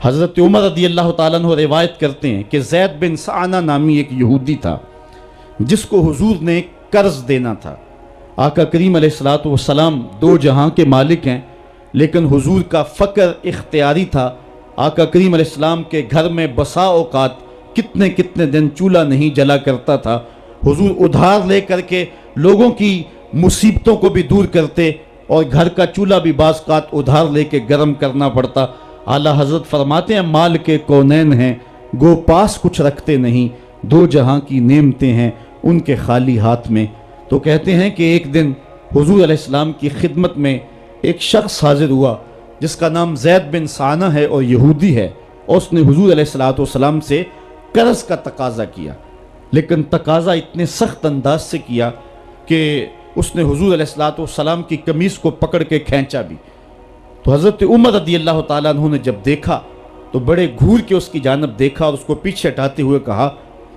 حضرت عمر رضی اللہ تعالیٰ عنہ روایت کرتے ہیں کہ زید بن سعنہ نامی ایک یہودی تھا جس کو حضور نے قرض دینا تھا۔ آقا کریم علیہ الصلوۃ والسلام دو جہاں کے مالک ہیں، لیکن حضور کا فقر اختیاری تھا۔ آقا کریم علیہ السلام کے گھر میں بسا اوقات کتنے دن چولہا نہیں جلا کرتا تھا۔ حضور ادھار لے کر کے لوگوں کی مصیبتوں کو بھی دور کرتے، اور گھر کا چولہا بھی بعض اوقات ادھار لے کے گرم کرنا پڑتا۔ اعلیٰ حضرت فرماتے ہیں مال کے کونین ہیں گو پاس کچھ رکھتے نہیں، دو جہاں کی نعمتیں ہیں ان کے خالی ہاتھ میں۔ تو کہتے ہیں کہ ایک دن حضور علیہ السلام کی خدمت میں ایک شخص حاضر ہوا جس کا نام زید بن سعنہ ہے اور یہودی ہے، اور اس نے حضور علیہ السلام سے قرض کا تقاضا کیا، لیکن تقاضا اتنے سخت انداز سے کیا کہ اس نے حضور علیہ السلام کی قمیص کو پکڑ کے کھینچا بھی۔ تو حضرت عمر رضی اللہ تعالیٰ عنہ نے جب دیکھا تو بڑے گھور کے اس کی جانب دیکھا اور اس کو پیچھے ہٹاتے ہوئے کہا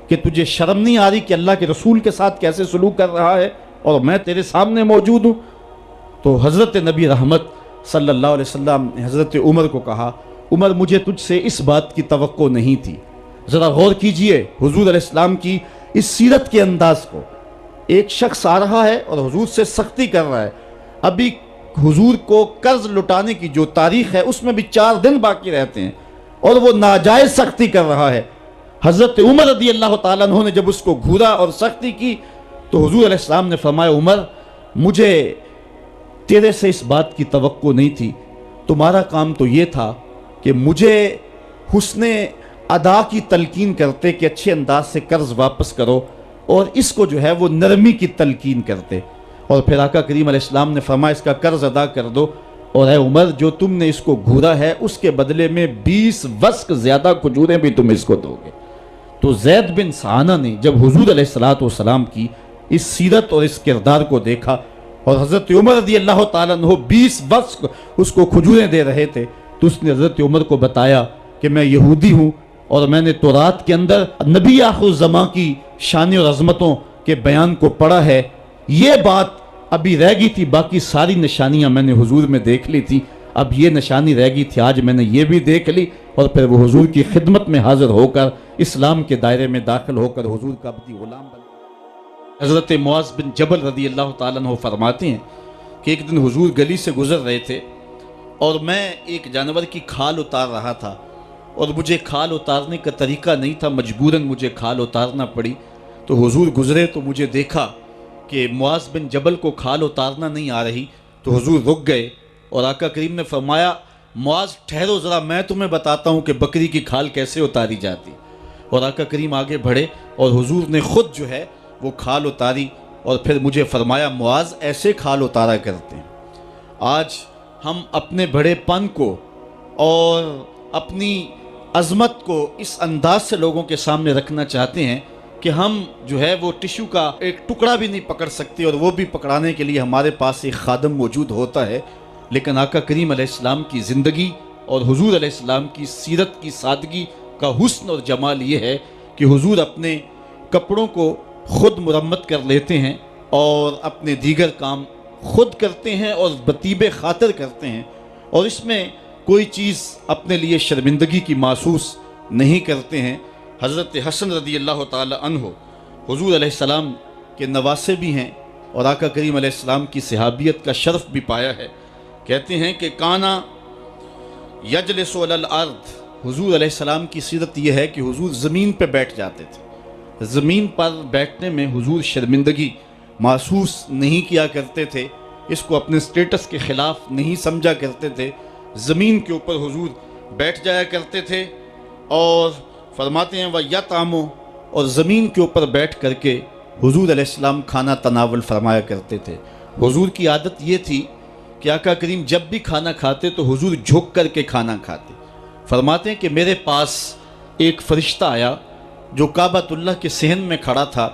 کہ تجھے شرم نہیں آ رہی کہ اللہ کے رسول کے ساتھ کیسے سلوک کر رہا ہے اور میں تیرے سامنے موجود ہوں؟ تو حضرت نبی رحمت صلی اللہ علیہ وسلم نے حضرت عمر کو کہا عمر مجھے تجھ سے اس بات کی توقع نہیں تھی۔ ذرا غور کیجئے حضور علیہ السلام کی اس سیرت کے انداز کو۔ ایک شخص آ رہا ہے اور حضور سے سختی کر رہا ہے، ابھی حضور کو قرض لٹانے کی جو تاریخ ہے اس میں بھی 4 دن باقی رہتے ہیں، اور وہ ناجائز سختی کر رہا ہے۔ حضرت عمر رضی اللہ تعالیٰ عنہ نے جب اس کو گھورا اور سختی کی تو حضور علیہ السلام نے فرمایا عمر مجھے تیرے سے اس بات کی توقع نہیں تھی، تمہارا کام تو یہ تھا کہ مجھے حسن ادا کی تلقین کرتے کہ اچھے انداز سے قرض واپس کرو، اور اس کو جو ہے وہ نرمی کی تلقین کرتے، اور پھر آقا کریم علیہ السلام نے فرمایا اس کا قرض ادا کر دو، اور اے عمر جو تم نے اس کو گھورا ہے اس کے بدلے میں 20 وسق زیادہ کھجوریں بھی تم اس کو دو گے۔ تو زید بن سعنہ نے جب حضور علیہ السلام کی اس سیرت اور اس کردار کو دیکھا، اور حضرت عمر رضی اللہ تعالیٰ عنہ 20 وسق اس کو کھجوریں دے رہے تھے، تو اس نے حضرت عمر کو بتایا کہ میں یہودی ہوں اور میں نے تورات کے اندر نبی آخر الزماں کی شان اور عظمتوں کے بیان کو پڑھا ہے، یہ بات ابھی رہ گئی تھی، باقی ساری نشانیاں میں نے حضور میں دیکھ لی تھی، اب یہ نشانی رہ گئی تھی، آج میں نے یہ بھی دیکھ لی، اور پھر وہ حضور کی خدمت میں حاضر ہو کر اسلام کے دائرے میں داخل ہو کر حضور کا عبدی غلام بن۔ حضرت معاذ بن جبل رضی اللہ تعالیٰ عنہ فرماتے ہیں کہ ایک دن حضور گلی سے گزر رہے تھے اور میں ایک جانور کی کھال اتار رہا تھا، اور مجھے کھال اتارنے کا طریقہ نہیں تھا، مجبوراً مجھے کھال اتارنا پڑی۔ تو حضور گزرے تو مجھے دیکھا کہ معاذ بن جبل کو کھال اتارنا نہیں آ رہی، تو حضور رک گئے اور آقا کریم نے فرمایا معاذ ٹھہرو ذرا میں تمہیں بتاتا ہوں کہ بکری کی کھال کیسے اتاری جاتی، اور آقا کریم آگے بڑھے اور حضور نے خود جو ہے وہ کھال اتاری، اور پھر مجھے فرمایا معاذ ایسے کھال اتارا کرتے ہیں۔ آج ہم اپنے بڑے پن کو اور اپنی عظمت کو اس انداز سے لوگوں کے سامنے رکھنا چاہتے ہیں کہ ہم جو ہے وہ ٹشو کا ایک ٹکڑا بھی نہیں پکڑ سکتے، اور وہ بھی پکڑانے کے لیے ہمارے پاس ایک خادم موجود ہوتا ہے۔ لیکن آقا کریم علیہ السلام کی زندگی اور حضور علیہ السلام کی سیرت کی سادگی کا حسن اور جمال یہ ہے کہ حضور اپنے کپڑوں کو خود مرمت کر لیتے ہیں اور اپنے دیگر کام خود کرتے ہیں اور بطیب خاطر کرتے ہیں، اور اس میں کوئی چیز اپنے لیے شرمندگی کی محسوس نہیں کرتے ہیں۔ حضرت حسن رضی اللہ تعالی عنہ حضور علیہ السلام کے نواسے بھی ہیں اور آقا کریم علیہ السلام کی صحابیت کا شرف بھی پایا ہے۔ کہتے ہیں کہ کانا یجلس علی الارض، حضور علیہ السلام کی سیرت یہ ہے کہ حضور زمین پہ بیٹھ جاتے تھے، زمین پر بیٹھنے میں حضور شرمندگی محسوس نہیں کیا کرتے تھے، اس کو اپنے سٹیٹس کے خلاف نہیں سمجھا کرتے تھے، زمین کے اوپر حضور بیٹھ جایا کرتے تھے، اور فرماتے ہیں وَيَطْعَمُ، اور زمین کے اوپر بیٹھ کر کے حضور علیہ السلام کھانا تناول فرمایا کرتے تھے۔ حضور کی عادت یہ تھی کہ آقا کریم جب بھی کھانا کھاتے تو حضور جھک کر کے کھانا کھاتے۔ فرماتے ہیں کہ میرے پاس ایک فرشتہ آیا جو کعبۃ اللہ کے صحن میں کھڑا تھا،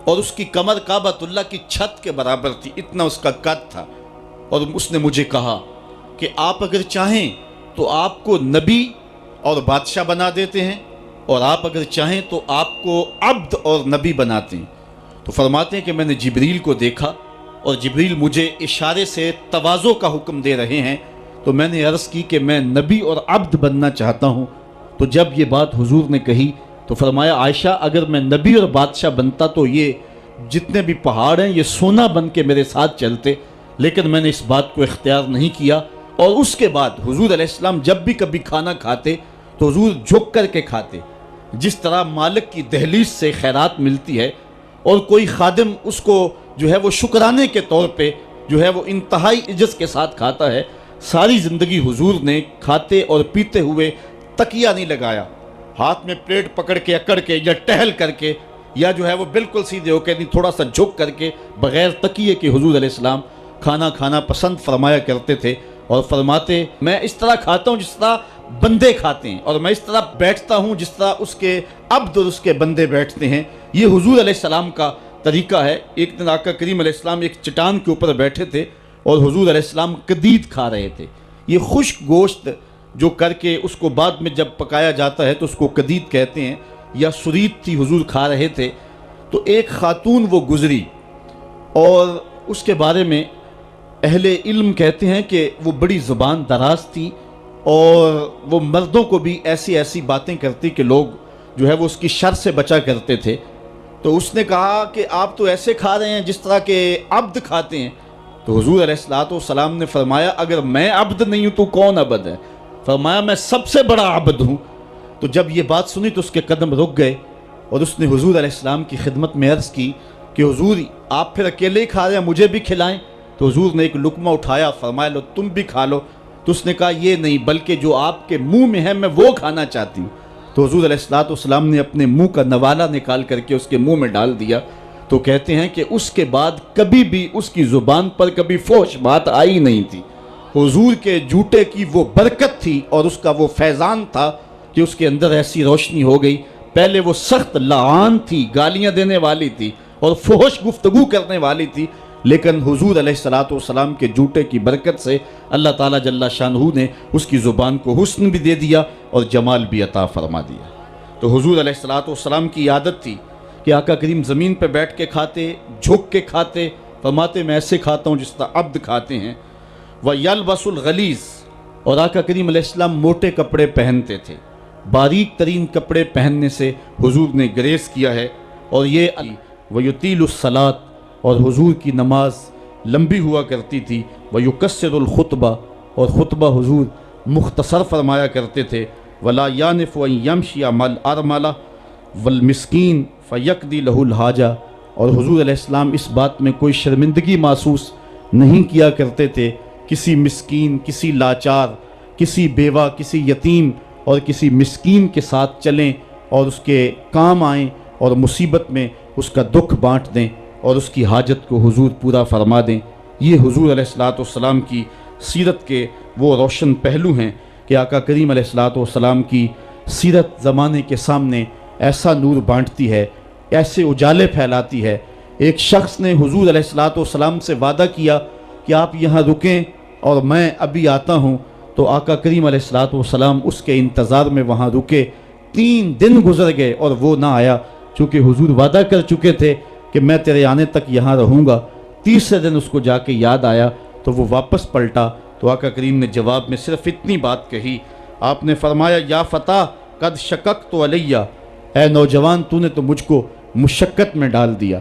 اور اس کی کمر کعبۃ اللہ کی چھت کے برابر تھی، اتنا اس کا قد تھا، اور اس نے مجھے کہا کہ آپ اگر چاہیں تو آپ کو نبی اور بادشاہ بنا دیتے ہیں، اور آپ اگر چاہیں تو آپ کو عبد اور نبی بناتے ہیں۔ تو فرماتے ہیں کہ میں نے جبریل کو دیکھا، اور جبریل مجھے اشارے سے تواضع کا حکم دے رہے ہیں، تو میں نے عرض کی کہ میں نبی اور عبد بننا چاہتا ہوں۔ تو جب یہ بات حضور نے کہی تو فرمایا عائشہ اگر میں نبی اور بادشاہ بنتا تو یہ جتنے بھی پہاڑ ہیں یہ سونا بن کے میرے ساتھ چلتے، لیکن میں نے اس بات کو اختیار نہیں کیا۔ اور اس کے بعد حضور علیہ السلام جب بھی کبھی کھانا کھاتے تو حضور جھک کر کے کھاتے، جس طرح مالک کی دہلیز سے خیرات ملتی ہے اور کوئی خادم اس کو جو ہے وہ شکرانے کے طور پہ جو ہے وہ انتہائی عجز کے ساتھ کھاتا ہے، ساری زندگی حضور نے کھاتے اور پیتے ہوئے تکیہ نہیں لگایا، ہاتھ میں پلیٹ پکڑ کے اکڑ کے یا ٹہل کر کے یا جو ہے وہ بالکل سیدھے ہو کے نہیں، تھوڑا سا جھک کر کے بغیر تکیے کے حضور علیہ السلام کھانا کھانا پسند فرمایا کرتے تھے، اور فرماتے میں اس طرح کھاتا ہوں جس طرح بندے کھاتے ہیں، اور میں اس طرح بیٹھتا ہوں جس طرح اس کے عبد اور اس کے بندے بیٹھتے ہیں۔ یہ حضور علیہ السلام کا طریقہ ہے۔ ایک دن آقا کریم علیہ السلام ایک چٹان کے اوپر بیٹھے تھے اور حضور علیہ السلام قدید کھا رہے تھے۔ یہ خشک گوشت جو کر کے اس کو بعد میں جب پکایا جاتا ہے تو اس کو قدید کہتے ہیں، یا سرید تھی، حضور کھا رہے تھے۔ تو ایک خاتون وہ گزری اور اس کے بارے میں اہل علم کہتے ہیں کہ وہ بڑی زبان دراز تھی اور وہ مردوں کو بھی ایسی ایسی باتیں کرتی کہ لوگ جو ہے وہ اس کی شر سے بچا کرتے تھے۔ تو اس نے کہا کہ آپ تو ایسے کھا رہے ہیں جس طرح کے عبد کھاتے ہیں۔ تو حضور علیہ السلام نے فرمایا اگر میں عبد نہیں ہوں تو کون عبد ہے؟ فرمایا میں سب سے بڑا عبد ہوں۔ تو جب یہ بات سنی تو اس کے قدم رک گئے اور اس نے حضور علیہ السلام کی خدمت میں عرض کی کہ حضور آپ پھر اکیلے ہی کھا رہے ہیں، مجھے بھی کھلائیں۔ تو حضور نے ایک لقمہ اٹھایا، فرمایا لو تم بھی کھا لو۔ تو اس نے کہا یہ نہیں، بلکہ جو آپ کے منہ میں ہے میں وہ کھانا چاہتی ہوں۔ تو حضور علیہ السلام نے اپنے منہ کا نوالا نکال کر کے اس کے منہ میں ڈال دیا۔ تو کہتے ہیں کہ اس کے بعد کبھی بھی اس کی زبان پر کبھی فحش بات آئی نہیں تھی۔ حضور کے جوٹے کی وہ برکت تھی اور اس کا وہ فیضان تھا کہ اس کے اندر ایسی روشنی ہو گئی۔ پہلے وہ سخت لعان تھی، گالیاں دینے والی تھی اور فحش گفتگو کرنے والی تھی، لیکن حضور علیہ السلام کے جوٹے کی برکت سے اللہ تعالیٰ جل شانہ نے اس کی زبان کو حسن بھی دے دیا اور جمال بھی عطا فرما دیا۔ تو حضور علیہ السلام کی عادت تھی کہ آقا کریم زمین پہ بیٹھ کے کھاتے، جھک کے کھاتے، فرماتے میں ایسے کھاتا ہوں جس طرح عبد کھاتے ہیں۔ وَيَلْبَسُ الْغَلِيظ، اور آقا کریم علیہ السلام موٹے کپڑے پہنتے تھے، باریک ترین کپڑے پہننے سے حضور نے گریز کیا ہے۔ اور یہ وَيُطِيلُ الصَّلَاةَ، اور حضور کی نماز لمبی ہوا کرتی تھی۔ وَيُقَصِّرُ الْخُطْبَةَ، اور خطبہ حضور مختصر فرمایا کرتے تھے۔ وَلَا يَانِفُ أَن يَمْشِيَ مَعَ الْأَرْمَلَةِ وَالْمِسْكِينِ فَيَقْضِي لَهُ الْحَاجَةَ، اور حضور علیہ السلام اس بات میں کوئی شرمندگی محسوس نہیں کیا کرتے تھے کسی مسکین، کسی لاچار، کسی بیوہ، کسی یتیم اور کسی مسکین کے ساتھ چلیں اور اس کے کام آئیں اور مصیبت میں اس کا دکھ بانٹ دیں اور اس کی حاجت کو حضور پورا فرما دیں۔ یہ حضور علیہ السلام کی سیرت کے وہ روشن پہلو ہیں کہ آقا کریم علیہ السلام کی سیرت زمانے کے سامنے ایسا نور بانٹتی ہے، ایسے اجالے پھیلاتی ہے۔ ایک شخص نے حضور علیہ السلام سے وعدہ کیا کہ آپ یہاں رکیں اور میں ابھی آتا ہوں، تو آقا کریم علیہ السلام اس کے انتظار میں وہاں رکے۔ 3 دن گزر گئے اور وہ نہ آیا، چونکہ حضور وعدہ کر چکے تھے کہ میں تیرے آنے تک یہاں رہوں گا۔ تیسرے دن اس کو جا کے یاد آیا تو وہ واپس پلٹا، تو آقا کریم نے جواب میں صرف اتنی بات کہی، آپ نے فرمایا یا فتیٰ قد شککت علیہ، اے نوجوان تو نے تو مجھ کو مشقت میں ڈال دیا۔